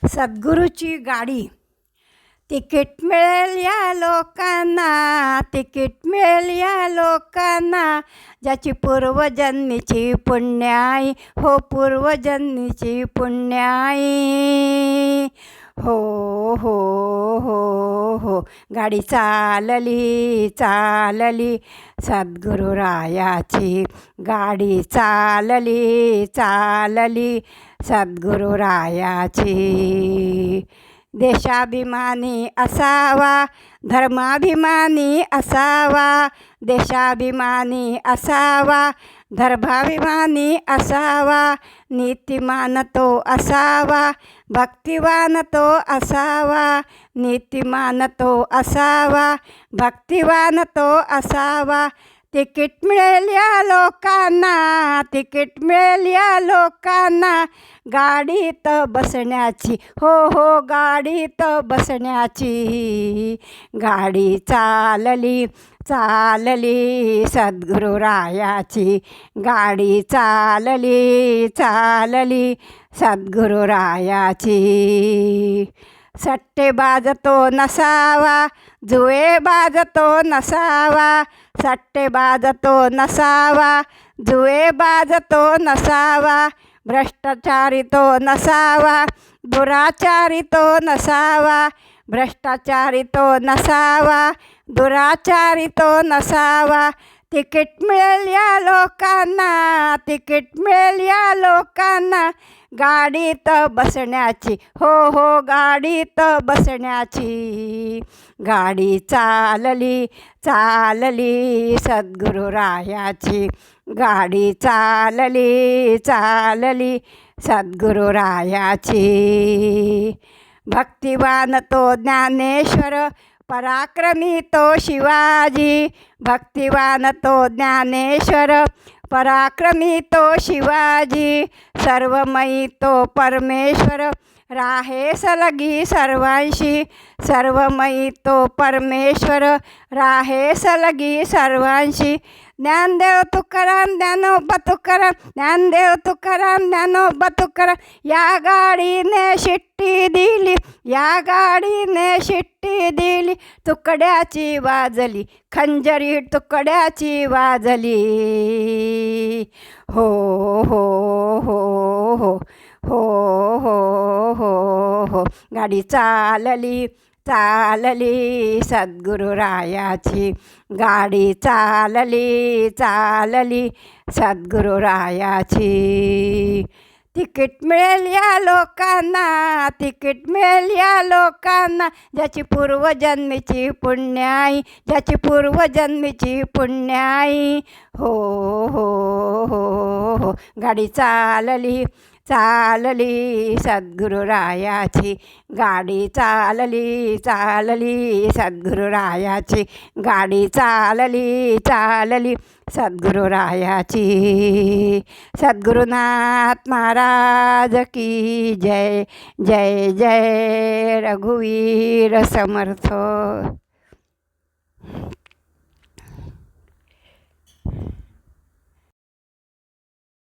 सद्गुरूची गाडी. तिकीट मिळेल या लोकांना, तिकीट मिळेल या लोकांना, ज्याची पूर्वजन्मीची पुण्याई, हो पूर्वजन्मीची पुण्याई. हो हो हो हो, गाडी चालली चालली सद्गुरुरायाची, गाडी चालली चालली सद्गुरुरायाची. देशाभिमानी असावा, धर्माभिमानी असावा, देशाभिमानी असावा, धर्माभिमानी असावा, नीतिमान तो असावा, भक्तिवान तो असावा, नीतिमान तो असावा, भक्तिवान तो असावा. तिकीट मिळेल या लोकांना, तिकीट मिळेल या लोकांना, गाडीत बसण्याची, हो हो गाडीत बसण्याची. गाडी चालली चालली सद्गुरुरायाची, गाडी चालली चालली सद्गुरुरायाची. सट्टेबाज तो नसावा, जुएबाज तो नसावा, सट्टेबाज तो नसावा, जुएबाज तो नसावा, भ्रष्टाचारी तो नसावा, दुराचारी तो नसावा, भ्रष्टाचारी तो नसावा, दुराचारी तो नसावा. तिकीट मिळेल या लोकांना, तिकीट मिळेल या लोकांना, गाडीत बसण्याची, हो हो गाडीत बसण्याची. गाडी चालली चालली सद्गुरुरायाची, गाडी चालली चालली सद्गुरुरायाची. भक्तिवान तो ज्ञानेश्वर, पराक्रमी तो शिवाजी, भक्तिवान तो ज्ञानेश्वर, पराक्रमी तो शिवाजी, सर्वमयी तो परमेश्वर, राहे सलगी सर्वांशी, सर्वमयी तो परमेश्वर, राहे सलगी सर्वांशी. ज्ञानदेव तुकाराम, ज्ञानोबा तुकाराम, ज्ञानदेव तुकाराम, ज्ञानोबा तुकाराम, या गाडीने शिट्टी दिली, या गाडीने शिट्टी दिली, तुकड्याची वाजली खंजरी, तुकड्याची वाजली. हो हो हो हो हो हो हो हो, गाडी चालली चालली सद्गुरुरायाची, गाडी चालली चालली सद्गुरुरायाची. तिकीट मिळेल या लोकांना, तिकीट मिळेल या लोकांना, ज्याची पूर्वजन्मीची पुण्याई, ज्याची पूर्वजन्मीची पुण्याई. हो हो हो हो, गाडी चालली चालली सद्गुरुरायाची, गाडी चालली चालली सद्गुरुरायाची, गाडी चालली चालली सद्गुरुरायाची. सद्गुरुनाथ महाराज की जय. जय जय रघुवीर समर्थ.